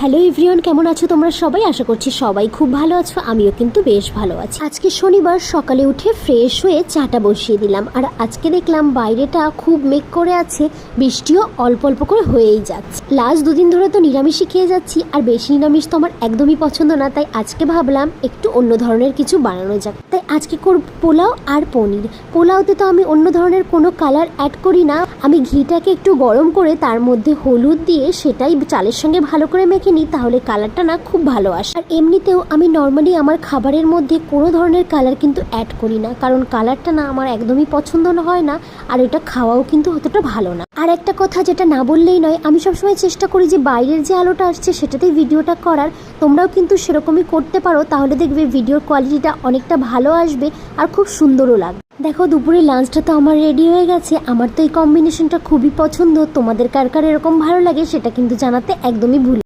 Hello everyone, কেমন আছো তোমরা সবাই? আশা করছি সবাই খুব ভালো আছো, আমিও কিন্তু বেশ ভালো আছি। আজকে শনিবার সকালে উঠে ফ্রেশ হয়ে চাটা বসিয়ে দিলাম। আর আজকে দেখলাম বাইরেটা খুব মেঘ করে আছে, বৃষ্টিও অল্প অল্প করে হয়েই যাচ্ছে। লাস্ট দুদিন ধরে তো নিরামিষই খেয়ে যাচ্ছি, আর বেশি নিরামিষ তো আমার একদমই পছন্দ না। তাই আজকে ভাবলাম একটু অন্য ধরনের কিছু বানানো যাক। তাই আজকে করব পোলাও আর পনির। পোলাওতে তো আমি অন্য ধরনের কোনো কালার অ্যাড করি না। আমি ঘিটাকে একটু গরম করে তার মধ্যে হলুদ দিয়ে সেটাই চালের সঙ্গে ভালো করে মেখে নিই, তাহলে কালারটা না খুব ভালো আসে। আর এমনিতেও আমি নর্মালি আমার খাবারের মধ্যে কোনো ধরনের কালার কিন্তু অ্যাড করি না, কারণ কালারটা না আমার একদমই পছন্দ হয় না, আর এটা খাওয়াও কিন্তু অতটা ভালো না। আর একটা কথা যেটা না বললেই নয়, আমি সবসময় চেষ্টা করি যে বাইরের যে আলোটা আসছে সেটাতেই ভিডিওটা করার। তোমরাও কিন্তু সেরকমই করতে পারো, তাহলে দেখবে ভিডিওর কোয়ালিটিটা অনেকটা ভালো আসবে আর খুব সুন্দরও লাগবে। দেখো, দুপুরে লাঞ্চটা তো আমার রেডি হয়ে গেছে। আমার তো এই কম্বিনেশনটা খুবই পছন্দ। তোমাদের কার কার এরকম ভালো লাগে সেটা কিন্তু জানাতে একদমই ভুল